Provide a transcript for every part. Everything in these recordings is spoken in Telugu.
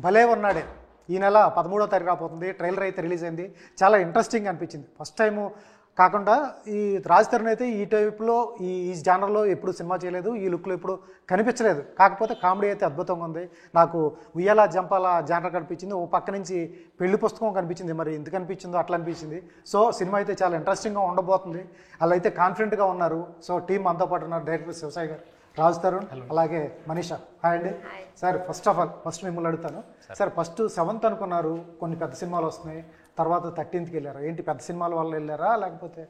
భలే ఉన్నాడే ఈ నెల 13వ తారీఖు రాబోతుంది. ట్రైలర్ అయితే రిలీజ్ అయింది. చాలా ఇంట్రెస్టింగ్ అనిపించింది. ఫస్ట్ టైము కాకుండా ఈ రాజ్ తరుణ్ అయితే ఈ టైప్లో ఈ జానర్లో ఎప్పుడు సినిమా చేయలేదు, ఈ లుక్లో ఎప్పుడు కనిపించలేదు. కాకపోతే కామెడీ అయితే అద్భుతంగా ఉంది. నాకు ఉయ్యాల జంపాల జానర్ కనిపించింది, ఓ పక్క నుంచి పెళ్లి పుస్తకం కనిపించింది. మరి ఎందుకు అనిపించిందో అట్లా అనిపించింది. సో సినిమా అయితే చాలా ఇంట్రెస్టింగ్గా ఉండబోతుంది. అలా అయితే కాన్ఫిడెంట్గా ఉన్నారు. సో టీం మనతో పాటు ఉన్నారు డైరెక్టర్ శివసాయి గారు, రాజ్ తరుణ్, అలాగే మనీషా. హాయ్ అండి సార్. ఫస్ట్ మిమ్మల్ని అడుగుతాను సార్. ఫస్ట్ 7th అనుకున్నారు, కొన్ని పెద్ద సినిమాలు వస్తున్నాయి, తర్వాత 13th వెళ్ళారా? ఏంటి పెద్ద సినిమాల వల్ల వెళ్ళారా లేకపోతే?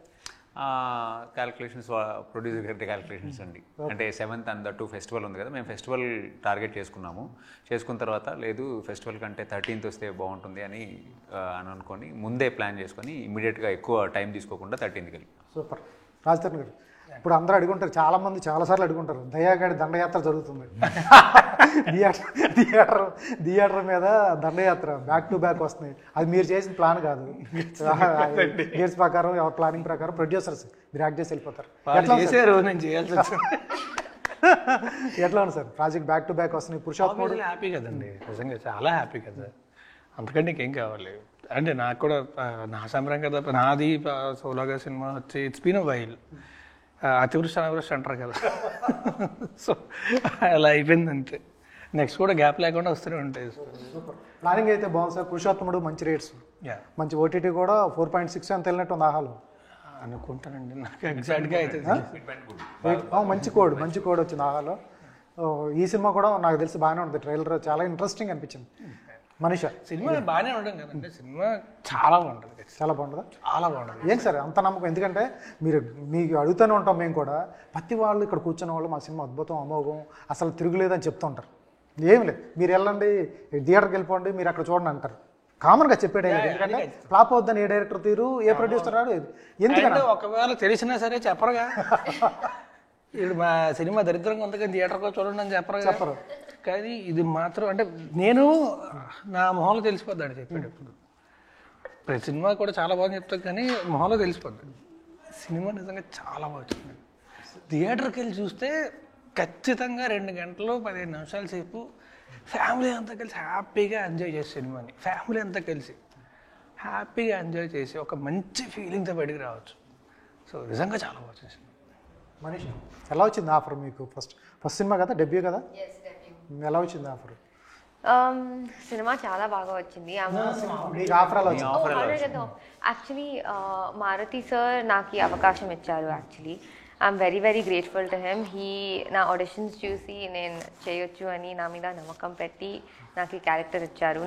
క్యాలిక్యులేషన్స్, ప్రొడ్యూసర్ గారి క్యాలిక్యులేషన్స్ అండి. అంటే 7th అండ్ 2 ఫెస్టివల్ ఉంది కదా, మేము ఫెస్టివల్ టార్గెట్ చేసుకున్న తర్వాత లేదు ఫెస్టివల్ కంటే 13th వస్తే బాగుంటుంది అని అనుకొని ముందే ప్లాన్ చేసుకొని ఇమీడియట్గా ఎక్కువ టైం తీసుకోకుండా 13th వెళ్ళి. సూపర్. రాజ్ తరుణ్ గారు, ఇప్పుడు అందరూ అడుగుంటారు, చాలామంది చాలాసార్లు అడుగుంటారు, దయాగాడి దండయాత్ర జరుగుతుంది. థియేటర్ మీద దండయాత్ర బ్యాక్ టు బ్యాక్ వస్తున్నాయి. అది మీరు చేసిన ప్లాన్ కాదు, గేట్స్ ప్రకారం ఎవరి ప్లానింగ్ ప్రకారం ప్రొడ్యూసర్స్ మీరు యాక్ట్ చేసి వెళ్ళిపోతారు. ఎట్లా ఉంది sir project? Back to back వస్తున్నాయి. పురుషోత్తముడు హ్యాపీ కదండి, నిజంగా చాలా హ్యాపీ కదా. అంతకంటే ఇంకేం కావాలి. అంటే నాకు కూడా నా సంబరం కదా, నాది సోలోగా సినిమా వచ్చి ఇట్స్ బీన్ అ వైల్. అతివృష్టి అనావృష్టి అంటారు కదా, సో అలా అయిపోయింది అంతే. నెక్స్ట్ కూడా గ్యాప్ లేకుండా వస్తూనే ఉంటాయి. సూపర్. ప్లానింగ్ అయితే బాగుంది సార్. పురుషోత్తముడు మంచి రేట్స్, మంచి ఓటీటీ కూడా 4.6 అని తెలినట్టు ఉంది. ఆహాలు అనుకుంటానండి, నాకు ఎగ్జాక్ట్గా అయితే మంచి కోడ్ వచ్చింది ఆహాలో. ఈ సినిమా కూడా నాకు తెలిసి బాగానే ఉంటుంది. ట్రైలర్ చాలా ఇంట్రెస్టింగ్ అనిపించింది. మనీషా, సినిమా బాగానే ఉండదు కదండి, సినిమా చాలా బాగుంటుంది. చాలా బాగుంటుందా? చాలా బాగుంటుంది. ఏం సార్ అంత నమ్మకం? ఎందుకంటే మీకు అడుగుతూనే ఉంటాం మేము కూడా. ప్రతి వాళ్ళు ఇక్కడ కూర్చున్న వాళ్ళు మా సినిమా అద్భుతం, అమోఘం, అసలు తిరుగులేదని చెప్తూ ఉంటారు. ఏం లేదు, మీరు వెళ్ళండి థియేటర్కి వెళ్ళిపోండి, మీరు అక్కడ చూడండి అంటారు. కామన్గా చెప్పేడే. ఎందుకంటే ఫ్లాప్ అవుద్దని ఏ డైరెక్టర్ తీరు, ఏ ప్రొడ్యూసర్ రాడు. ఎందుకంటే ఒకవేళ తెలిసినా సరే చెప్పరుగా, ఇప్పుడు మా సినిమా దరిద్రంగా ఉంది కానీ థియేటర్లో చూడండి అని చెప్పరు. కానీ ఇది మాత్రం అంటే నేను నా మొహంలో తెలిసిపోద్దాడు చెప్పేటప్పుడు. ప్రతి సినిమా కూడా చాలా బాగా చెప్తాను కానీ మొహంలో తెలిసిపోద్ది. సినిమా నిజంగా చాలా బాగా వచ్చింది. థియేటర్కి వెళ్ళి చూస్తే ఖచ్చితంగా 2 గంటలు 15 నిమిషాల సేపు ఫ్యామిలీ అంతా కలిసి హ్యాపీగా ఎంజాయ్ చేసే సినిమాని, ఫ్యామిలీ అంతా కలిసి హ్యాపీగా ఎంజాయ్ చేసి ఒక మంచి ఫీలింగ్తో బయటికి రావచ్చు. సో నిజంగా చాలా బాగా వచ్చింది. మనీష్, ఎలా వచ్చింది ఆఫర్ మీకు? ఫస్ట్ సినిమా కదా, డెబ్యూ కదా, ఎలా వచ్చింది ఆఫర్? సినిమా చాలా బాగా వచ్చింది. యాక్చువల్లీ మారుతి సార్ నాకు ఈ అవకాశం ఇచ్చారు. Actually I'm very very grateful to him. నా ఆడిషన్స్ చూసి నేను చేయొచ్చు అని నా మీద నమ్మకం పెట్టి నాకు ఈ క్యారెక్టర్ ఇచ్చారు,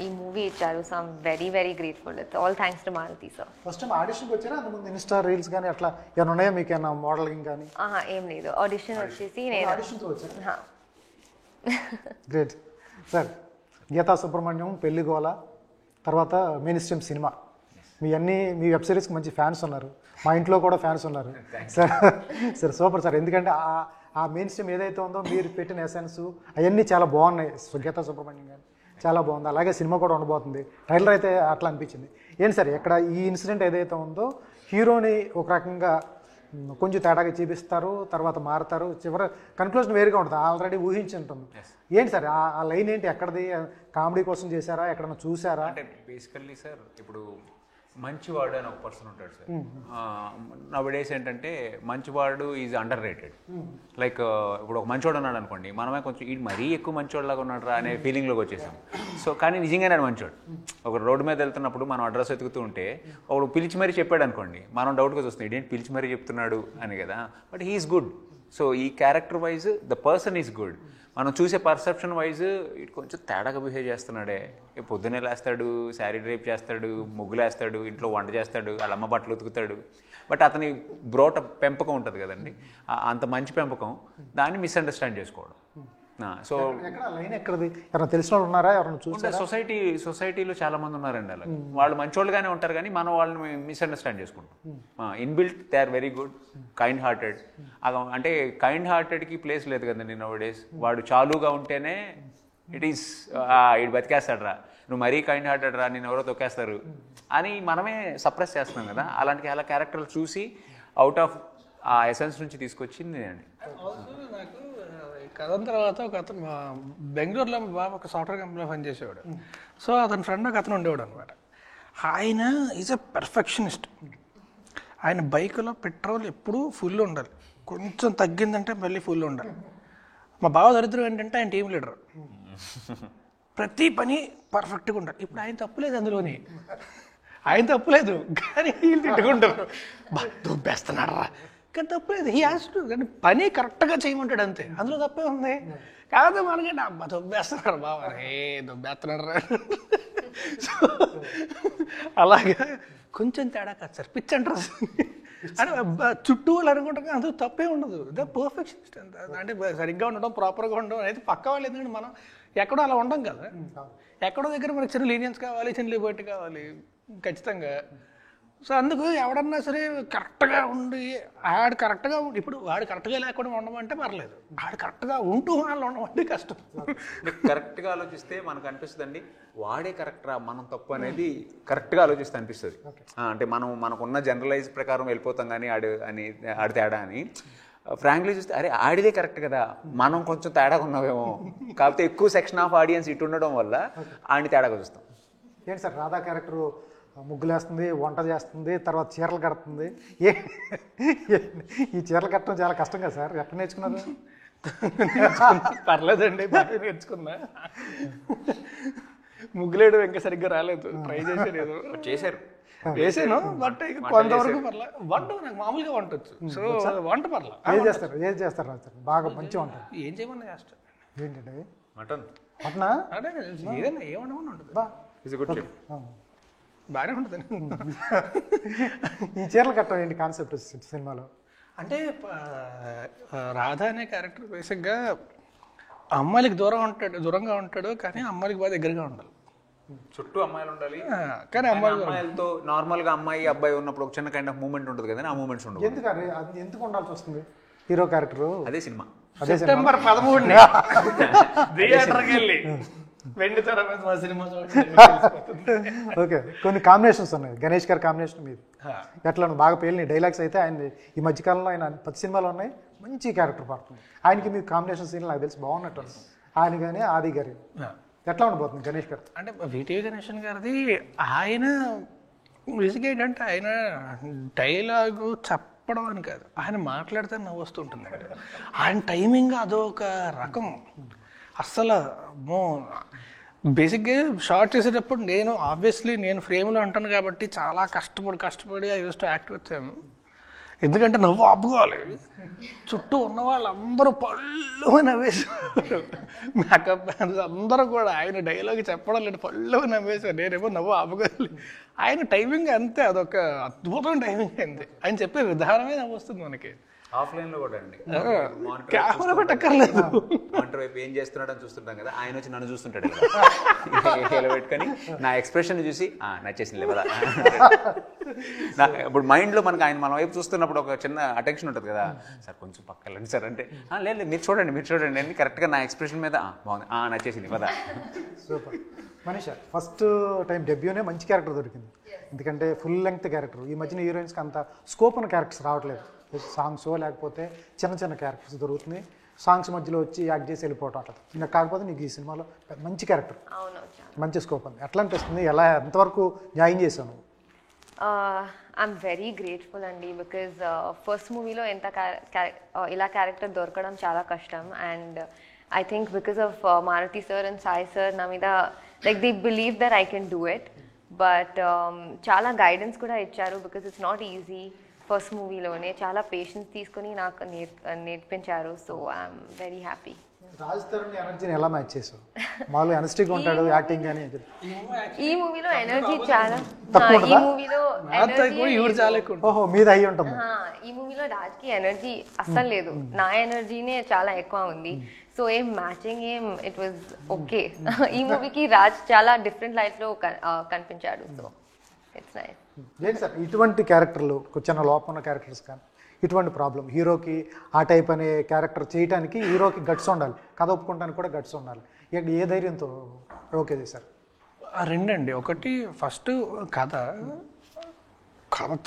ఈ మూవీ ఇచ్చారు. So I'm very very grateful. It's all thanks to Maruthi sir. First time ఆడిషన్కి వచ్చారా? అంతకుముందు ఇన్స్టా రీల్స్ కానీ అట్లా ఏమైనా ఉన్నాయా మీకు? ఏమైనా మోడలింగ్ కానీ? ఏం లేదు, ఆడిషన్ వచ్చేసి నేను ఆడిషన్తో వచ్చాను. Great sir. గీతా సుబ్రహ్మణ్యం, పెళ్లి గోల, తర్వాత మెయిన్ స్ట్రీమ్ సినిమా, మీ వెబ్ సిరీస్కి మంచి ఫ్యాన్స్ ఉన్నారు. మా ఇంట్లో కూడా ఫ్యాన్స్ ఉన్నారు సార్. Super sir. ఎందుకంటే ఆ మెయిన్ స్ట్రీమ్ ఏదైతే ఉందో మీరు పెట్టిన ఎసెన్స్ అవన్నీ చాలా బాగున్నాయి. గీతా సుబ్రహ్మణ్యం కానీ చాలా బాగుంది. అలాగే సినిమా కూడా ఉండబోతుంది. ట్రైలర్ అయితే అట్లా అనిపించింది. ఏంటి సార్ ఇక్కడ ఈ ఇన్సిడెంట్ ఏదైతే ఉందో, హీరోని ఒక రకంగా కొంచెం తేడాగా చూపిస్తారు, తర్వాత మారుతారు, చివరి కన్క్లూజన్ వేరుగా ఉంటుంది, ఆల్రెడీ ఊహించి ఉంటుంది. ఏంటి సార్ ఆ లైన్ ఏంటి? ఎక్కడది? కామెడీ కోసం చేశారా, ఎక్కడన్నా చూసారా? అంటే బేసికల్లీ సార్, ఇప్పుడు మంచివాడు అని ఒక పర్సన్ ఉంటాడు సార్. నౌడేస్ ఏంటంటే మంచివాడు ఈజ్ అండర్ రేటెడ్. లైక్ ఇప్పుడు ఒక మంచివాడు ఉన్నాడు అనుకోండి, మనమే కొంచెం ఈ మరీ ఎక్కువ మంచివాడులాగా ఉన్నాడు రా అనే ఫీలింగ్లోకి వచ్చేసాం. సో కానీ నిజంగానే మంచివాడు. ఒక రోడ్డు మీద వెళ్తున్నప్పుడు మనం అడ్రస్ వెతుకుతూ ఉంటే ఒకడు పిలిచి మరీ చెప్పాడు అనుకోండి, మనం డౌట్గా చూస్తాం ఇదేంటి పిలిచి మరీ చెప్తున్నాడు అని కదా. But he's good. సో ఈ character wise the person is good. మనం చూసే పర్సెప్షన్ వైజ్ ఇటు కొంచెం తేడాగా బిహేవ్ చేస్తున్నాడే. పొద్దున్నే లేస్తాడు, శారీ డ్రైప్ చేస్తాడు, ముగ్గులు వేస్తాడు, ఇంట్లో వంట చేస్తాడు, వాళ్ళ అమ్మ బట్టలు ఉతుకుతాడు. బట్ అతని పెంపకం ఉంటుంది కదండి, అంత మంచి పెంపకం, దాన్ని మిస్అండర్స్టాండ్ చేసుకోవడం. సో లైన్ ఎక్కడది? ఎవరైనా తెలిసిన వాళ్ళు ఉన్నారా? ఎవరైనా చూసారా? సొసైటీలో చాలా మంది ఉన్నారండి అలా. వాళ్ళు మంచోళ్ళుగానే ఉంటారు కానీ మనం వాళ్ళని మిస్అండర్స్టాండ్ చేసుకుంటాం. Inbuilt they are very good, kind hearted. అంటే కైండ్ హార్టెడ్కి ప్లేస్ లేదు కదండి నౌ డేస్. వాడు చాలుగా ఉంటేనే ఇట్ ఈస్ ఇటు బతికేస్తాడు రా, నువ్వు మరీ కైండ్ హార్టెడ్ రా, నేను ఎవరో తొక్కేస్తారు అని మనమే సప్రెస్ చేస్తున్నాం కదా. అలాంటి అలా క్యారెక్టర్లు చూసి అవుట్ ఆఫ్ ఆ ఎసెన్స్ నుంచి తీసుకొచ్చింది అండి. నాకు కథం తర్వాత ఒక అతను బెంగళూరులో మా బాబు ఒక సాఫ్ట్వేర్ కంపెనీలో పనిచేసేవాడు. సో అతని ఫ్రెండ్ ఒక అతను ఉండేవాడు అనమాట. ఆయన ఈజ్ ఎ పెర్ఫెక్షనిస్ట్. ఆయన బైక్లో పెట్రోల్ ఎప్పుడూ ఫుల్ ఉండాలి, కొంచెం తగ్గిందంటే మళ్ళీ ఫుల్ ఉండాలి. మా బావ దరిద్రం ఏంటంటే ఆయన టీం లీడర్, ప్రతి పని పర్ఫెక్ట్గా ఉండాలి. ఇప్పుడు ఆయన తప్పులేదు అందులోని, ఆయన తప్పులేదు కానీ వీళ్ళు తిట్టుకుంటారు, దుబ్బేస్తున్నాడు రా, కానీ తప్పులేదు. హీ హాస్ టు, కానీ పని కరెక్ట్గా చేయమంటాడు అంతే, అందులో తప్పే ఉంది. కాదు మనకి అబ్బా దుబ్బేస్తున్నాడు బాబా, దుబ్బేస్తున్నాడు రా. సో అలాగే కొంచెం తేడా కాదు సార్, పిచ్ అంటారు అంటే చుట్టూ వాళ్ళు అనుకుంటారు అందులో తప్పే ఉండదు. ద పర్ఫెక్షనిస్ట్ అంటే సరిగ్గా ఉండడం, ప్రాపర్గా ఉండడం అనేది పక్క వాళ్ళు. ఎందుకంటే మనం ఎక్కడో అలా ఉండం కదా, ఎక్కడో దగ్గర మనకి చిన్న లీనియన్స్ కావాలి, చిన్న లిబర్టీ కావాలి ఖచ్చితంగా. సో అందుకు ఎవడన్నా సరే కరెక్ట్గా ఉండి ఆడు కరెక్ట్గా ఇప్పుడు వాడు కరెక్ట్గా లేకుండా ఉండమంటే పర్లేదు, ఆడు కరెక్ట్గా ఉంటూ వాళ్ళు ఉండమంటే కష్టం. కరెక్ట్గా ఆలోచిస్తే మనకు అనిపిస్తుంది అండి వాడే కరెక్టరా మనం తప్పు అనేది కరెక్ట్గా ఆలోచిస్తే అనిపిస్తుంది. అంటే మనకున్న జనరలైజ్ ప్రకారం వెళ్ళిపోతాం కానీ ఆడి తేడా అని. ఫ్రాంక్లీ చూస్తే అరే ఆడిదే కరెక్ట్ కదా, మనం కొంచెం తేడాగా ఉన్నామేమో, కాకపోతే ఎక్కువ సెక్షన్ ఆఫ్ ఆడియన్స్ ఇటు ఉండడం వల్ల ఆడిని తేడాగా చూస్తాం. ఏంటి సార్ రాధా క్యారెక్టరు ముగ్గులేస్తుంది, వంట చేస్తుంది, తర్వాత చీరలు కడుతుంది. ఈ చీరలు కట్టడం చాలా కష్టం కదా సార్, ఎక్కడ నేర్చుకున్నారు? పర్లేదండి బాగా నేర్చుకున్నా. ముగ్గులేడు ఇంకా సరిగ్గా రాలేదు, ట్రై చేసేది చేశారు వేసాను, బట్ కొంతవరకు పర్లే. వంట నాకు మామూలుగా వంట వచ్చు, సో వంట పర్లే. ఏది చేస్తారు రాజు బాగా మంచి వంట? ఏం చేయమన్నా చేస్తాను. ఏంటంటే మటన్ మటనా? అంటే ఏదైనా ఏమన్నా ఉంటుంది బాగానే ఉంటుంది. ఈ చీరలు కట్టడం ఏంటి కాన్సెప్ట్ సినిమాలో? అంటే రాధా అనే క్యారెక్టర్ బేసిక్గా అమ్మాయిలకి దూరంగా ఉంటాడు కానీ అమ్మాయిలకి బాగా దగ్గరగా ఉండాలి. చుట్టూ అమ్మాయిలు ఉండాలి కానీ అమ్మాయిలతో నార్మల్గా అమ్మాయి అబ్బాయి ఉన్నప్పుడు ఒక చిన్న కైండ్ ఆఫ్ మూమెంట్ ఉంటుంది కదా, ఆ మూమెంట్స్ ఉండవు. ఎందుకు ఉండాల్సి వస్తుంది హీరో క్యారెక్టర్? అదే సినిమా సెప్టెంబర్ 13 థియేటర్కి వెళ్ళి వెండితెర మీద మా సినిమా. ఓకే, కొన్ని కాంబినేషన్స్ ఉన్నాయి. గణేష్ గారి కాంబినేషన్ మీది ఎట్లా బాగా పేలినాయి డైలాగ్స్ అయితే. ఆయన ఈ మధ్యకాలంలో ఆయన 10 సినిమాలు ఉన్నాయి, మంచి క్యారెక్టర్ పడుతుంది ఆయనకి. మీ కాంబినేషన్ సీన్ నాకు తెలిసి బాగున్నట్టు ఆయన కానీ ఆది గారి ఎట్లా ఉండబోతుంది గణేష్ గారు? అంటే వీటీవీ గణేషన్ గారిది ఆయన మ్యూజిక్ ఏంటంటే ఆయన డైలాగు చెప్పడం అని కాదు, ఆయన మాట్లాడితే నవ్వు వస్తుంటుంది. ఆయన టైమింగ్ అదొక రకం అస్సలు. బేసిక్గా షార్ట్ చేసేటప్పుడు నేను ఫ్రేమ్లో అంటాను కాబట్టి చాలా కష్టపడి ఐ యూస్ టు యాక్ట్ వచ్చాను. ఎందుకంటే నవ్వు ఆపుకోవాలి, చుట్టూ ఉన్న వాళ్ళందరూ పళ్ళు నవ్వేశారు, మేకప్ అందరూ కూడా ఆయన డైలాగ్ చెప్పడం లేదు, పళ్ళు నవ్వేశారు. నేనేమో నవ్వు ఆపుకోవాలి. ఆయన టైమింగ్ అంతే, అదొక అద్భుతమైన టైమింగ్ అయింది. ఆయన చెప్పే విధానమే నవ్వు వస్తుంది మనకి. ఆఫ్లైన్ లో కూడా అండి, కెమెరా పెట్టక్కర్లేదు, మానిటర్ వైపు ఏం చేస్తున్నాడు అని చూస్తుంటాం కదా, ఆయన వచ్చి నన్ను చూస్తుంటాడు పెట్టుకొని నా ఎక్స్ప్రెషన్ చూసి నచ్చేసింది కదా. ఇప్పుడు మైండ్ లో మనకి ఆయన మన వైపు చూస్తున్నప్పుడు ఒక చిన్న అటెన్షన్ ఉంటుంది కదా, సార్ కొంచెం పక్క వెళ్ళండి సార్ అంటే, లేదు మీరు చూడండి అని కరెక్ట్గా నా ఎక్స్ప్రెషన్ మీద బాగుంది నచ్చేసింది కదా. సూపర్. మనీషా ఫస్ట్ టైం డెబ్యూనే మంచి క్యారెక్టర్ దొరికింది, ఎందుకంటే ఫుల్ లెంగ్త్ క్యారెక్టర్. ఈ మధ్యన హీరోయిన్స్కి అంత స్కోప్ ఉన్న క్యారెక్టర్స్ రావట్లేదు, సాంగ్స్ లేకపోతే చిన్న క్యారెక్టర్స్ దొరుకుతుంది, సాంగ్స్ మధ్యలో వచ్చి యాక్ట్ చేసి వెళ్ళిపోవటం అట్లా. ఇంకా కాకపోతే నీకు ఈ సినిమాలో మంచి క్యారెక్టర్, మంచి స్కోప్ ఉంది. ఎట్లా అనిపిస్తుంది, ఎంతవరకు న్యాయం చేశాను? ఐఎమ్ వెరీ గ్రేట్ఫుల్ అండి, బికాజ్ ఫస్ట్ మూవీలో ఇలా క్యారెక్టర్ దొరకడం చాలా కష్టం. And I think because of Marathi sir and Sai sir, na mida like they believe that I can do it, but chala guidance kuda icharu because it's not easy. First movie lone chala patience teeskoni naaku నేర్పించారు, so I'm very happy. Raj Tarun ఎనర్జీని ఎలా మ్యాచ్ చేసావు? మామూలుగా ఎనర్జిటిక్ ఉంటాడు యాక్టింగ్ కానీ. ఈ మూవీలో ఎనర్జీ చాలా, ఈ మూవీలో ఓహో మీద అయ్యి ఉంటుంది. ఈ మూవీలో రాజ్కి ఎనర్జీ అస్సలు లేదు, నా ఎనర్జీనే చాలా ఎక్కువ ఉంది. సో ఏం మ్యాచింగ్ ఇట్ వాజ్ ఓకే. ఈ మూవీకి రాజ్ చాలా డిఫరెంట్ లైఫ్ లో కనిపించాడు, సో ఇట్స్ నైస్. ఏంటి సార్ ఇటువంటి క్యారెక్టర్లు, చిన్న లోపం ఉన్న క్యారెక్టర్స్ కానీ ఇటువంటి ప్రాబ్లం, హీరోకి ఆ టైప్ అనే క్యారెక్టర్ చేయడానికి హీరోకి గట్స్ ఉండాలి, కథ ఒప్పుకోవడానికి కూడా గట్స్ ఉండాలి. ఏ ధైర్యంతో ఓకే చేశారు? రెండండి. ఒకటి ఫస్ట్ కథ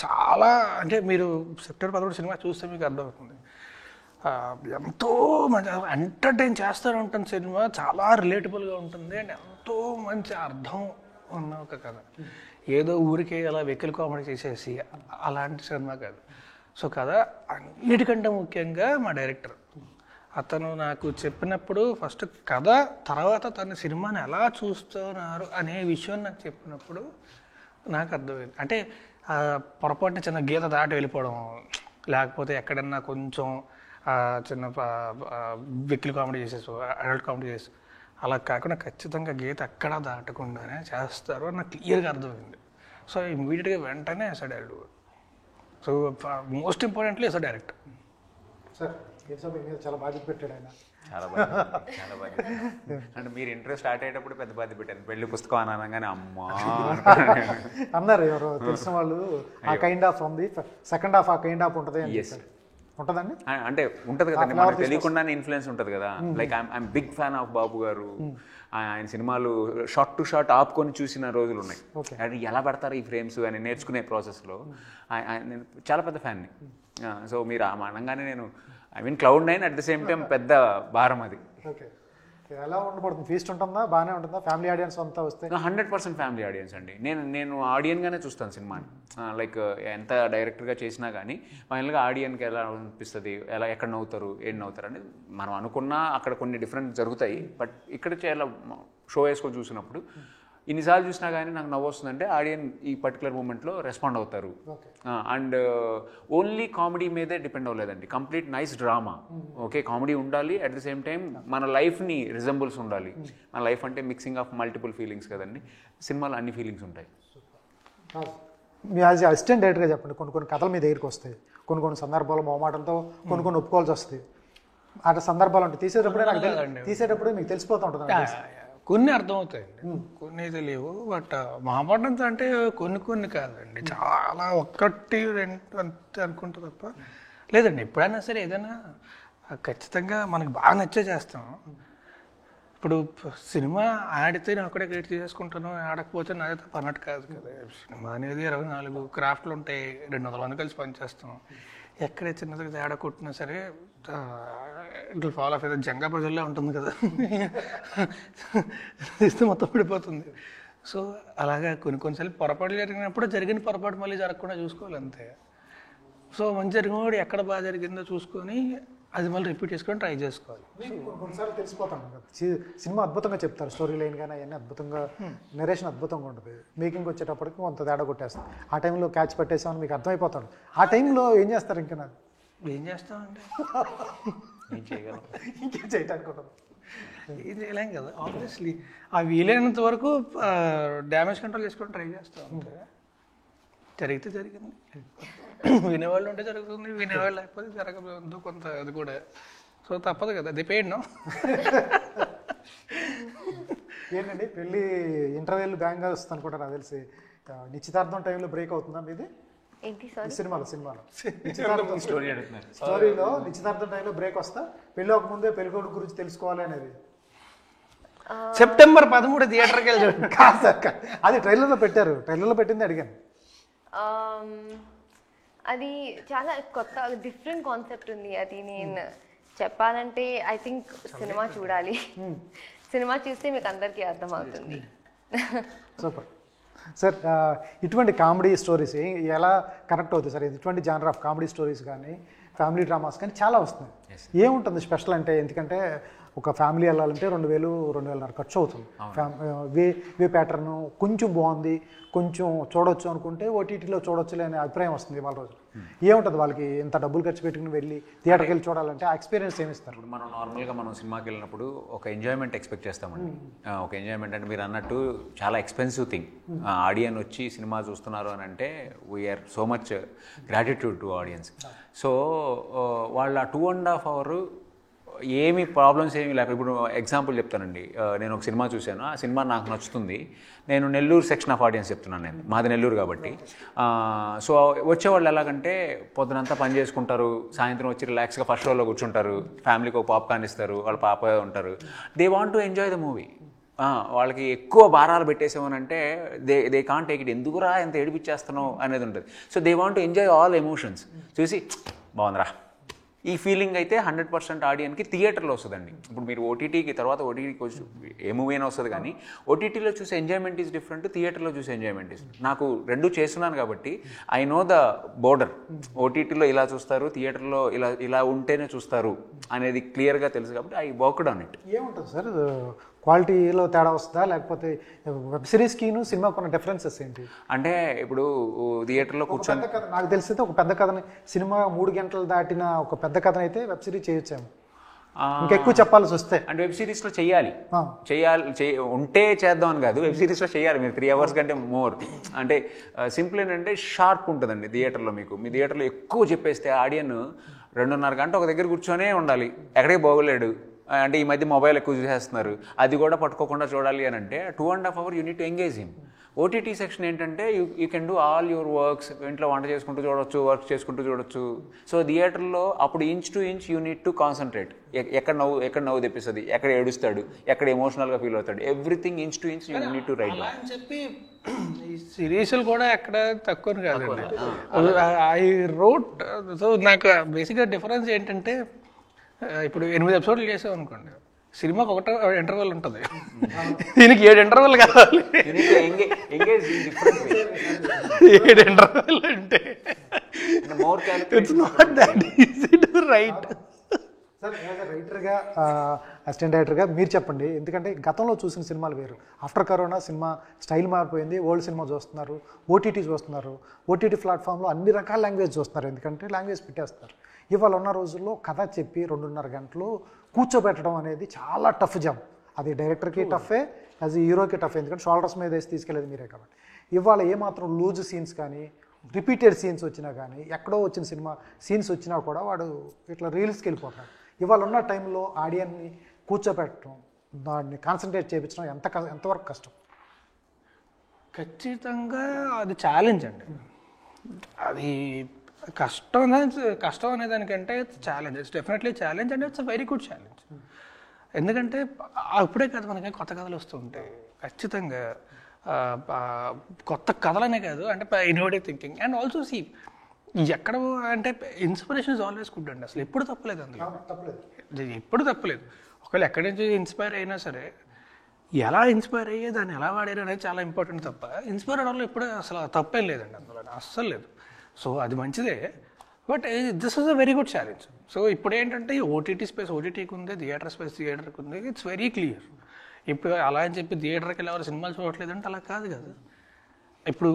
చాలా, అంటే మీరు సెప్టెంబర్ 13 సినిమా చూస్తే మీకు అర్థమవుతుంది. ఎంతో మంచి ఎంటర్టైన్ చేస్తూనే ఉంటుంది సినిమా, చాలా రిలేటబుల్గా ఉంటుంది అండ్ ఎంతో మంచి అర్థం ఉన్న ఒక కథ. ఏదో ఊరికే అలా వెకిల్ కామెడీ చేసేసి అలాంటి సినిమా కాదు. సో కథ అన్నిటికంటే ముఖ్యంగా మా డైరెక్టర్ అతను నాకు చెప్పినప్పుడు ఫస్ట్ కథ, తర్వాత తన సినిమాని ఎలా చూస్తున్నారు అనే విషయం నాకు చెప్పినప్పుడు నాకు అర్థమైంది. అంటే పొరపాటున చిన్న గీత దాటి వెళ్ళిపోవడం, లేకపోతే ఎక్కడన్నా కొంచెం చిన్న వెకిల్ కామెడీ చేసేసు, అడల్ట్ కామెడీ చేసి అలా కాకుండా ఖచ్చితంగా గీత ఎక్కడా దాటకుండానే చేస్తారు అని నాకు క్లియర్గా అర్థమైంది. సో ఇమీడియట్గా వెంటనే as direct. So most importantly as director. Sir చాలా బాధ్యత పెట్టాడు ఆయన. చాలా బాధ్యత. అంటే మీరు ఇంట్రెస్ట్ స్టార్ట్ అయ్యేటప్పుడు పెద్ద బాధ్యత పెట్టాను. పెళ్లి పుస్తకం అని అనగానే అమ్మా అన్నారు ఎవరో తెలిసిన వాళ్ళు. ఆ కైండ్ ఆఫ్ ఉంది, సెకండ్ హాఫ్ ఆ కైండ్ ఆఫ్ ఉంటుంది ఉంటుందండి. అంటే ఉంటుంది కదండి, మనకు తెలియకుండానే ఇన్ఫ్లుయెన్స్ ఉంటుంది కదా. Like I'm big fan of Babu గారు. ఆయన సినిమాలు షార్ట్ టు షార్ట్ ఆపుకొని చూసిన రోజులు ఉన్నాయి. అది ఎలా పెడతారు ఈ ఫ్రేమ్స్ అని నేర్చుకునే ప్రాసెస్లో నేను చాలా పెద్ద ఫ్యాన్ని. సో మీరు అనగానే నేను I mean Cloud9 at the same time పెద్ద భారం అది. ఓకే, ఎలా ఉండబడుతుంది? ఫీస్ట్ ఉంటుందా? బాగానే ఉంటుందా? ఫ్యామిలీ ఆడియన్స్ అంతా వస్తే 100% ఫ్యామిలీ ఆడియన్స్ అండి. నేను ఆడియన్గానే చూస్తాను సినిమాని. లైక్ ఎంత డైరెక్టర్గా చేసినా కానీ ఫైనల్గా ఆడియన్కి ఎలా అనిపిస్తుంది, ఎక్కడ నవ్వుతారు, ఏం నవ్వుతారు అనేది మనం అనుకున్నా అక్కడ కొన్ని డిఫరెంట్ జరుగుతాయి. బట్ ఇక్కడ చాలా షో వేసుకొని చూసినప్పుడు ఇన్నిసార్లు చూసినా కానీ నాకు నవ్వు వస్తుందంటే ఆడియన్ ఈ పర్టికులర్ మూమెంట్లో రెస్పాండ్ అవుతారు. అండ్ ఓన్లీ కామెడీ మీదే డిపెండ్ అవ్వలేదండి, complete nice drama. Okay, comedy ఉండాలి, అట్ ద సేమ్ టైం మన లైఫ్ని రిజంబుల్స్ ఉండాలి. మన లైఫ్ అంటే మిక్సింగ్ ఆఫ్ మల్టిపుల్ ఫీలింగ్స్ కదండి, సినిమాలో అన్ని ఫీలింగ్స్ ఉంటాయి. మీ యాజ్ అసిస్టెంట్ డైరెక్టర్గా చెప్పండి, కొన్ని కథలు మీ దగ్గరికి వస్తాయి, కొన్ని సందర్భాలు మొహమాటంతో కొన్ని ఒప్పుకోవాల్సి వస్తాయి. అట్లా సందర్భాలు ఉంటాయి. తీసేటప్పుడే మీకు తెలిసిపోతూ ఉంటుంది. కొన్ని అర్థమవుతాయండి, కొన్ని తెలియవు. బట్ మహాభారతం అంటే కొన్ని కాదండి, చాలా ఒక్కటి రెండు అంతే అనుకుంటా తప్ప లేదండి. ఎప్పుడైనా సరే ఏదైనా ఖచ్చితంగా మనకు బాగా నచ్చే చేస్తాం. ఇప్పుడు సినిమా ఆడితే నేను అక్కడే క్రియేట్ చేసుకుంటాను, ఆడకపోతే నాదే తప్ప అన్నట్టు కాదు కదా. సినిమా అనేది 24 క్రాఫ్ట్లు ఉంటాయి, 200 మంది కలిసి పనిచేస్తాం. ఎక్కడే చిన్నదిగా తేడా కొట్టినా సరే ఇట్లా ఫాలో ఆఫ్ అయితే జంగా ప్రజల్లో ఉంటుంది కదా, ఇస్తే మొత్తం పడిపోతుంది. సో అలాగా కొన్నిసార్లు పొరపాటు జరిగినప్పుడు జరిగిన పొరపాటు మళ్ళీ జరగకుండా చూసుకోవాలి అంతే. సో మంచి జరిగినప్పుడు ఎక్కడ బాగా జరిగిందో చూసుకొని అది మళ్ళీ రిపీట్ చేసుకొని ట్రై చేసుకోవాలి. కొన్నిసార్లు తెలిసిపోతాం కదా, సినిమా అద్భుతంగా చెప్తారు, స్టోరీ లైన్ కానీ అవన్నీ అద్భుతంగా, నెరేషన్ అద్భుతంగా ఉంటుంది. మేకింగ్ వచ్చేటప్పటికి కొంత తేడా కొట్టేస్తాం. ఆ టైంలో క్యాచ్ పెట్టేసామని మీకు అర్థమైపోతాడు. ఆ టైంలో ఏం చేస్తారు? ఇంకా నాకు ఏం చేస్తామంటే ఇంకేం చేయటానికి ఉండదు, ఏం చేయలేం కదా. ఆబ్వియస్లీ ఆ వీలైనంత వరకు డ్యామేజ్ కంట్రోల్ చేసుకొని ట్రై చేస్తాం అంతే. జరిగితే జరిగింది, వినేవాళ్ళు ఉంటే జరుగుతుంది, వినేవాళ్ళు లేకపోతే జరగదు కొంత, అది కూడా. సో తప్పదు కదా, అది పెయిన్. ఏంటండి పెళ్ళి ఇంటర్వ్యూలు బ్యాంగ్గా వస్తుంది అనుకుంటా నాకు తెలిసి. నిశ్చితార్థం టైంలో బ్రేక్ అవుతుందా మీది? సినిమాలో స్టోరీలో నిశ్చితార్థం టైంలో బ్రేక్ వస్తా, పెళ్ళి ఒక ముందే పెళ్ళికొడుకు గురించి తెలుసుకోవాలి అనేది. సెప్టెంబర్ 13 థియేటర్కి వెళ్ళి కాదు, అది ట్రైలర్లో పెట్టారు, ట్రైలర్లో పెట్టింది అడిగాను. అది చాలా కొత్త డిఫరెంట్ కాన్సెప్ట్ ఉంది. అది నేను చెప్పాలంటే ఐ థింక్ సినిమా చూడాలి, సినిమా చూస్తే మీకు అందరికీ అర్థమవుతుంది. Super sir. ఇటువంటి కామెడీ స్టోరీస్ ఎలా కనెక్ట్ అవుతాయి సార్? ఇటువంటి జానర్ ఆఫ్ కామెడీ స్టోరీస్ కానీ ఫ్యామిలీ డ్రామాస్ కానీ చాలా వస్తున్నాయి. ఏముంటుంది స్పెషల్ అంటే? ఎందుకంటే ఒక ఫ్యామిలీ వెళ్ళాలంటే 2,000-2,500 ఖర్చు అవుతుంది. వే ప్యాటర్న్ కొంచెం బాగుంది, కొంచెం చూడొచ్చు అనుకుంటే ఓటీటీలో చూడొచ్చులే అనే అభిప్రాయం వస్తుంది వాళ్ళ రోజు. ఏముంటుంది వాళ్ళకి ఇంత డబ్బులు ఖర్చు పెట్టుకుని వెళ్ళి థియేటర్కి వెళ్ళి చూడాలంటే ఆ ఎక్స్పీరియన్స్ ఏమిస్తారు? ఇప్పుడు మనం నార్మల్గా సినిమాకి వెళ్ళినప్పుడు ఒక ఎంజాయ్మెంట్ ఎక్స్పెక్ట్ చేస్తామండి. ఒక ఎంజాయ్మెంట్ అంటే మీరు అన్నట్టు చాలా ఎక్స్పెన్సివ్ థింగ్. ఆడియన్స్ వచ్చి సినిమా చూస్తున్నారు అని అంటే we are so much gratitude to audience. So వాళ్ళ 2.5 hours ఏమి ప్రాబ్లమ్స్ ఏమి లేక, ఇప్పుడు ఎగ్జాంపుల్ చెప్తానండి. నేను ఒక సినిమా చూశాను, ఆ సినిమా నాకు నచ్చుతుంది. నేను నెల్లూరు సెక్షన్ ఆఫ్ ఆడియన్స్ చెప్తున్నాను, నేను మాది నెల్లూరు కాబట్టి. సో వచ్చేవాళ్ళు ఎలాగంటే పొద్దునంతా పని చేసుకుంటారు, సాయంత్రం వచ్చి రిలాక్స్గా ఫస్ట్ రోలో కూర్చుంటారు, ఫ్యామిలీకి ఒక పాప్కార్న్ ఇస్తారు, వాళ్ళ పాప ఉంటారు. They want to enjoy the movie. వాళ్ళకి ఎక్కువ భారాలు పెట్టేసామనంటే దే కాంట్ టేక్ ఇట్. ఎందుకురా ఎంత ఏడిపిచ్చేస్తున్నావు అనేది ఉంటుంది. So they want to enjoy all emotions. చూసి బాగుందిరా, ఈ ఫీలింగ్ అయితే 100% ఆడియన్కి థియేటర్లో వస్తుందండి. ఇప్పుడు మీరు ఓటీటీకి తర్వాత ఓటీటీకి వచ్చి ఏ మూవీ అయినా వస్తుంది, కానీ ఓటీటీలో చూసే ఎంజాయ్మెంట్ ఈజ్ డిఫరెంట్, థియేటర్లో చూసే ఎంజాయ్మెంట్ ఈజ్. నాకు రెండు చేస్తున్నాను కాబట్టి ఐ నో ద బోర్డర్. ఓటీటీలో ఇలా చూస్తారు, థియేటర్లో ఇలా ఇలా ఉంటేనే చూస్తారు అనేది క్లియర్గా తెలుసు కాబట్టి ఐ వర్క్డ్ ఆన్ ఇట్. ఏముంటుంది సార్ క్వాలిటీలో తేడా వస్తుందా, లేకపోతే వెబ్ సిరీస్కిను సినిమాకు ఉన్న డిఫరెన్సెస్ ఏంటి? అంటే ఇప్పుడు థియేటర్లో కూర్చొని నాకు తెలిసి ఒక పెద్ద కథని సినిమా 3 గంటలు దాటిన ఒక పెద్ద కథను అయితే వెబ్ సిరీస్ చేయొచ్చాము, ఇంకెక్కువ చెప్పాల్సి వస్తే. అంటే వెబ్ సిరీస్లో చేయాలి ఉంటే చేద్దాం అని కాదు, వెబ్ సిరీస్లో చేయాలి మీరు 3 hours కంటే మోర్. అంటే సింపుల్ ఏంటంటే షార్ప్ ఉంటుందండి థియేటర్లో. మీ థియేటర్లో ఎక్కువ చెప్పేస్తే ఆడియన్ 2.5 గంట ఒక దగ్గర కూర్చొనే ఉండాలి, ఎక్కడికి పోగలేడు. అంటే ఈ మధ్య మొబైల్ ఎక్కువ చూసేస్తున్నారు, అది కూడా పట్టుకోకుండా చూడాలి అని అంటే 2.5 hours you need to engage him. OTT section ఏంటంటే you can do all your works, ఇంట్లో వంట చేసుకుంటూ చూడొచ్చు, వర్క్ చేసుకుంటూ చూడొచ్చు. సో థియేటర్లో అప్పుడు inch to inch you need to concentrate. ఎక్కడ నవ్వు తెప్పిస్తుంది, ఎక్కడ ఏడుస్తాడు, ఎక్కడ ఎమోషనల్గా ఫీల్ అవుతాడు, everything inch to inch you need to right. అని చెప్పి ఈ సిరీస్లు కూడా ఎక్కడ తక్కువ కాదండి. I wrote. సో నాకు బేసిక్గా డిఫరెన్స్ ఏంటంటే, ఇప్పుడు 8 episodes చేసాం అనుకోండి, సినిమాకి ఒకటే ఇంటర్వెల్ ఉంటుంది, దీనికి 7 interval కావాలి. 7 interval అంటే it's not that easy to write. Sir రైటర్గా, అసిస్టెంట్ డైరెక్టర్గా మీరు చెప్పండి, ఎందుకంటే గతంలో చూసిన సినిమాలు వేరు. ఆఫ్టర్ కరోనా సినిమా స్టైల్ మారిపోయింది, ఓల్డ్ సినిమా చూస్తున్నారు, ఓటీటీ చూస్తున్నారు, ఓటీటీ ప్లాట్ఫామ్లో అన్ని రకాల లాంగ్వేజ్ చూస్తున్నారు, ఎందుకంటే లాంగ్వేజ్ పెట్టేస్తున్నారు. ఇవాళ ఉన్న రోజుల్లో కథ చెప్పి 2.5 గంటలు కూర్చోబెట్టడం అనేది చాలా టఫ్ జాబ్. అది డైరెక్టర్కి టఫే, యాజ్ హీరోకి టఫ్, ఎందుకంటే షోల్డర్స్ మీద వేసి తీసుకెళ్ళేది మీరే కాబట్టి. ఇవాళ ఏమాత్రం లూజ్ సీన్స్ కానీ రిపీటెడ్ సీన్స్ వచ్చినా కానీ, ఎక్కడో వచ్చిన సినిమా సీన్స్ వచ్చినా కూడా వాడు ఇట్లా రీల్స్కి వెళ్ళిపోతాడు. ఇవాళ ఉన్న టైంలో ఆడియన్ని కూర్చోబెట్టడం, దాన్ని కాన్సన్ట్రేట్ చేయించడం ఎంతవరకు కష్టం? ఖచ్చితంగా అది ఛాలెంజ్ అండి. అది కష్టం అనే దానికంటే it's challenge. It's definitely challenge and it's a very good challenge. ఎందుకంటే అప్పుడే కదా మనకి కొత్త కథలు వస్తుంటాయి. ఖచ్చితంగా కొత్త కథలనే కాదు, అంటే innovative thinking and also see ఎక్కడ అంటే ఇన్స్పిరేషన్ ఇస్ ఆల్వేస్ గుడ్ అండి. అసలు ఎప్పుడు తప్పలేదు అందులో, ఎప్పుడు తప్పలేదు. ఒకవేళ ఎక్కడి నుంచి ఇన్స్పైర్ అయినా సరే ఎలా ఇన్స్పైర్ అయ్యే దాన్ని ఎలా వాడారు అనేది చాలా ఇంపార్టెంట్ తప్ప ఇన్స్పైర్ అవడంలో ఎప్పుడు అసలు తప్పేం లేదండి అందులో, అస్సలు లేదు. సో అది మంచిదే, but this is a very good challenge. So ఇప్పుడు ఏంటంటే ఓటీటీ స్పేస్ ఓటీటీకి ఉంది, థియేటర్ స్పేస్ థియేటర్కి ఉంది, ఇట్స్ వెరీ క్లియర్. ఇప్పుడు అలా అని చెప్పి థియేటర్కి వెళ్ళి ఎవరు సినిమాలు చూడట్లేదంటే అలా కాదు కదా. ఇప్పుడు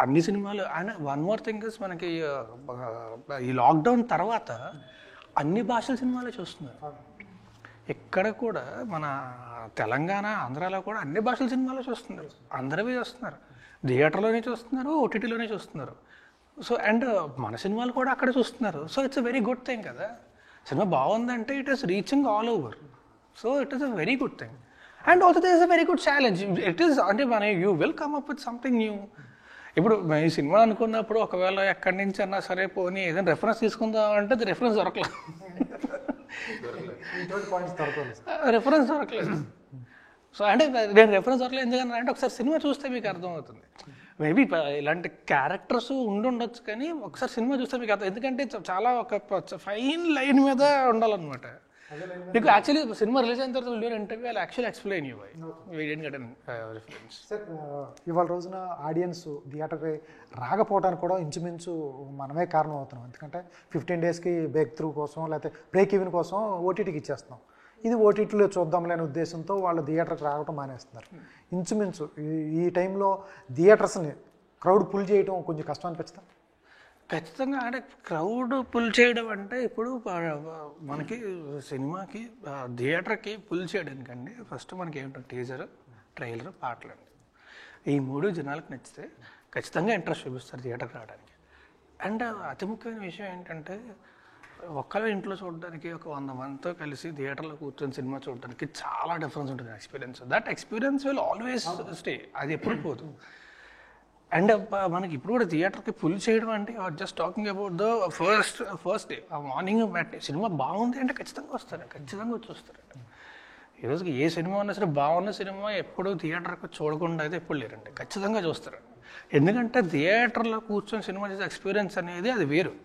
అన్ని సినిమాలు and one more thing is, మనకి ఈ లాక్డౌన్ తర్వాత అన్ని భాషల సినిమాలే చూస్తున్నారు. ఎక్కడ కూడా మన తెలంగాణ ఆంధ్రాలో కూడా అన్ని భాషల సినిమాలు చూస్తున్నారు, అందరివి చూస్తున్నారు, థియేటర్లోనే చూస్తున్నారు, ఓటీటీలోనే చూస్తున్నారు. సో అండ్ మన సినిమాలు కూడా అక్కడ చూస్తున్నారు. So it's a very good thing కదా. సినిమా బాగుందంటే it is reaching all over. So it is a very good thing and also this is a very good challenge. It is అంటే మన you will come up with something new. ఇప్పుడు ఈ సినిమా అనుకున్నప్పుడు ఒకవేళ ఎక్కడి నుంచి అన్నా సరే పోనీ ఏదైనా రెఫరెన్స్ తీసుకుందాం అంటే అది రెఫరెన్స్ దొరకలేదు. సో అంటే నేను రెఫరెన్స్ దొరకలేదు ఎందుకన్నా అంటే ఒకసారి సినిమా చూస్తే మీకు అర్థమవుతుంది. మేబీ ఇలాంటి క్యారెక్టర్స్ ఉండొచ్చు కానీ ఒకసారి సినిమా చూస్తే మీకు అర్థం, ఎందుకంటే చాలా ఒక ఫైన్ లైన్ మీద ఉండాలన్నమాట. మీకు యాక్చువల్లీ సినిమా రిలీజ్ అయిన తర్వాత video interview I actually explain you why we didn't get reference. Sir ఇవాళ రోజున ఆడియన్స్ థియేటర్కి రాకపోవడానికి కూడా ఇంచుమించు మనమే కారణం అవుతున్నాం. ఎందుకంటే 15 daysకి బ్రేక్ త్రూ కోసం లేకపోతే బ్రేక్ ఈవెన్ కోసం ఓటీటీకి ఇచ్చేస్తున్నాం. ఇది ఓటీటీలో చూద్దాంలే అనే ఉద్దేశంతో వాళ్ళు థియేటర్కి రావడం మానేస్తున్నారు. ఇంచుమించు ఈ టైంలో థియేటర్స్ని క్రౌడ్ పుల్ చేయడం కొంచెం కష్టం అనిపిస్తుంది. ఖచ్చితంగా అంటే క్రౌడ్ పుల్ చేయడం అంటే ఇప్పుడు మనకి సినిమాకి థియేటర్కి పుల్ చేయడానికండి ఫస్ట్ మనకి ఏమిటో టీజర్, ట్రైలర్, పాటలు అండి. ఈ 3 జనాలకు నచ్చితే ఖచ్చితంగా ఇంట్రెస్ట్ చూపిస్తారు థియేటర్కి రావడానికి. అండ్ అతి ముఖ్యమైన విషయం ఏంటంటే ఒక్కరే ఇంట్లో చూడడానికి ఒక 100 మందితో కలిసి థియేటర్లో కూర్చొని సినిమా చూడడానికి చాలా డిఫరెన్స్ ఉంటుంది experience. That experience will always stay, అది ఎప్పుడు పోదు. అండ్ మనకి ఇప్పుడు కూడా థియేటర్కి పుల్ చేయడం అంటే just talking about the first day ఆ మార్నింగ్ సినిమా బాగుంది అంటే ఖచ్చితంగా వస్తారు, ఖచ్చితంగా వచ్చి వస్తారండి. ఈరోజుకి ఏ సినిమా ఉన్నా సరే బాగున్న సినిమా ఎప్పుడు థియేటర్కి చూడకుండా అయితే ఎప్పుడు లేరండి, ఖచ్చితంగా చూస్తారండి. ఎందుకంటే థియేటర్లో కూర్చొని సినిమా చేసే ఎక్స్పీరియన్స్ అనేది అది వేరు.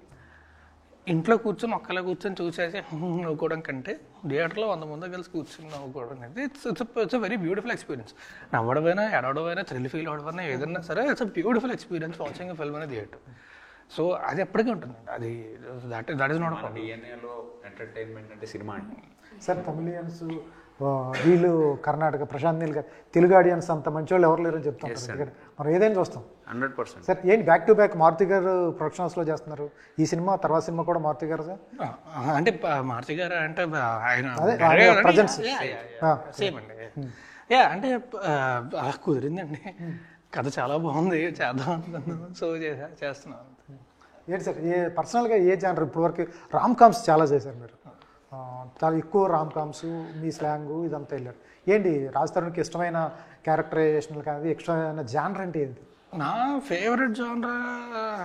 ఇంట్లో కూర్చొని ఒక్కలా కూర్చొని చూసేసి నవ్వుకోవడం కంటే థియేటర్లో 100 మంది కలిసి కూర్చొని నవ్వుకోవడం అనేది ఇట్స్ వెరీ బ్యూటిఫుల్ ఎక్స్పీరియన్స్. నవ్వడమైనా ఎడవడమైనా థ్రిల్ ఫీల్ అవడమైనా ఏదైనా సరే it's beautiful experience watching a film అనే థియేటర్. సో అది ఎప్పటికీ ఉంటుందండి. అది దట్ ఈస్ నాట్ డిఎన్ఏలో ఎంటర్టైన్మెంట్ అంటే సినిమా అండి. సార్ తమిళియన్స్ వీళ్ళు కర్ణాటక ప్రశాంత్ నీల్ గారు తెలుగు ఆడియన్స్ అంత మంచి వాళ్ళు ఎవరు లేరని చెప్తాం. మనం ఏదైనా చూస్తాం 100%. సార్. ఏంటి బ్యాక్ టు బ్యాక్ మారుతి గారు ప్రొడక్షన్ హౌస్లో చేస్తున్నారు ఈ సినిమా, తర్వాత సినిమా కూడా మారుతి గారు సార్? అంటే మారుతి గారు అంటే ఆయన ప్రజెన్స్ సేమ్ అండి. అంటే అలా కుదిరిందండి. కథ చాలా బాగుంది, చేద్దాం అనుకున్నాను. సో చేస్తున్నాను. ఏంటి సార్ పర్సనల్గా ఏ జానర్ ఇప్పటివరకు? రామ్ కామ్స్ చాలా చేశారు మీరు, చాలా ఎక్కువ రామ్ కామ్స్, మీ స్లాంగ్ ఇదంతా వెళ్ళారు. ఏంటి రాజ్ తరుణ్కి ఇష్టమైన క్యారెక్టరైజేషన్ కానీ ఇష్టమైన జానర్ అంటే ఏంటి? నా ఫేవరెట్ జానర్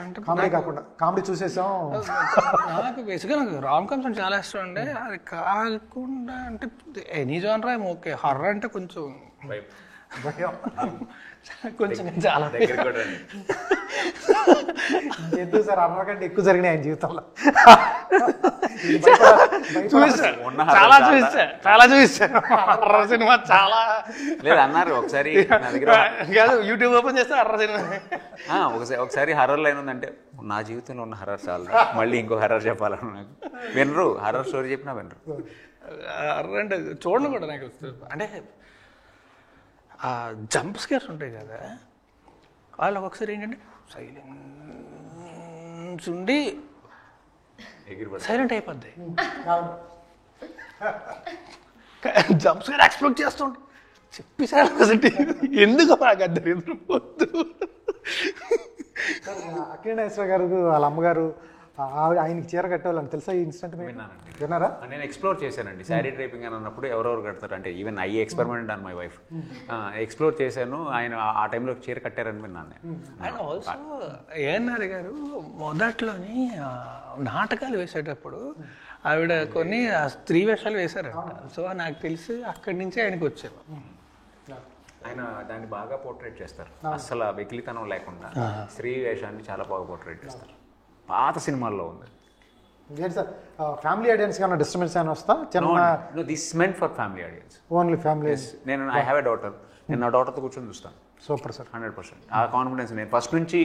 అంటే కామెడీ కాకుండా, కామెడీ చూసేసాం. నాకు బేసిక్గా నాకు రామ్ కామ్స్ అంటే చాలా ఇష్టం అండి. అది కాకుండా అంటే ఎనీ జానర్ ఏమో ఓకే. హర్రర్ అంటే కొంచెం కొంచెం చాలా ఎందుకు సార్ అర్ర కంటే ఎక్కువ జరిగినాయి ఆయన జీవితంలో. చాలా చూసాను హర్రర్ సినిమా చాలా. లేదు అన్నారు ఒకసారి యూట్యూబ్ ఓపెన్ చేస్తే హర్రర్ సినిమా. ఒకసారి హర్రర్ లైన్ ఉందంటే నా జీవితంలో ఉన్న హర్రర్ చాలు, మళ్ళీ ఇంకో హర్రర్ చెప్పాలను. నాకు వినరు, హర్రర్ స్టోరీ చెప్పినా వినరు. హర్రర్ అంటే చూడడం కూడా నాకు అంటే జంప్ స్కేర్స్ ఉంటాయి కదా, వాళ్ళు ఒక్కొక్కసారి ఏంటంటే సైలెన్స్ ఉండి సైలెంట్ అయిపోద్ది. జంప్ స్కేర్ ఎక్స్ప్లోర్ చేస్తుంటాం. చెప్పేసారు ఎందుకు నాకు అద్దరు వద్దు. అఖిలేశ్వర గారు వాళ్ళ అమ్మగారు ఆయనకి చీర కట్టేవాళ్ళని తెలుసా ఈ ఇన్సిడెంట్? విన్నారా? నేను ఎక్స్ప్లోర్ చేశానండి. శారీ డ్రైపింగ్ అని అన్నప్పుడు ఎవరెవరు కడతారు అంటే even I experiment on my wife. Explore చేశాను. ఆయన ఆ టైంలో చీర కట్టారని విన్నాను. అండ్ ఆల్సో ఏఎన్ఆర్ గారు మొదట్లోని నాటకాలు వేసేటప్పుడు ఆవిడ కొన్ని స్త్రీ వేషాలు వేశారంట. సో నాకు తెలిసి అక్కడి నుంచి ఆయనకి వచ్చారు. ఆయన దాన్ని బాగా పోర్ట్రేట్ చేస్తారు, అసలు వెకిలితనం లేకుండా స్త్రీ వేషాన్ని చాలా బాగా పోర్ట్రేట్ చేస్తారు. పాత సినిమాల్లో ఉంది. ఏంటి సార్ ఫ్యామిలీ ఆడియన్స్ ఏమైనా డిస్టర్బెన్స్ అయినా వస్తా? No, this meant for family audience only family. నేను ఐ హ్యావ్ ఎ డాటర్. నేను నా డాటర్తో కూర్చొని చూస్తాను. Super sir. 100% ఆ కాన్ఫిడెన్స్ నేను ఫస్ట్ నుంచి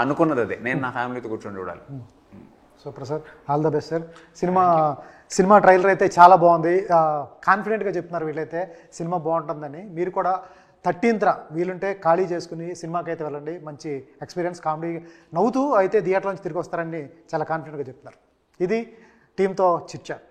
అనుకున్నది అదే, నేను నా ఫ్యామిలీతో కూర్చొని చూడాలి. Super sir, all the best sir. Cinema trailer అయితే చాలా బాగుంది. కాన్ఫిడెంట్గా చెప్తున్నారు వీళ్ళైతే సినిమా బాగుంటుందని. మీరు కూడా 13th వీలుంటే ఖాళీ చేసుకుని సినిమాకి అయితే వెళ్ళండి. మంచి ఎక్స్పీరియన్స్, కామెడీ నవ్వుతూ అయితే థియేటర్ నుంచి తిరిగి వస్తారని చాలా కాన్ఫిడెంట్గా చెప్తున్నారు. ఇది టీంతో చిట్ చాట్.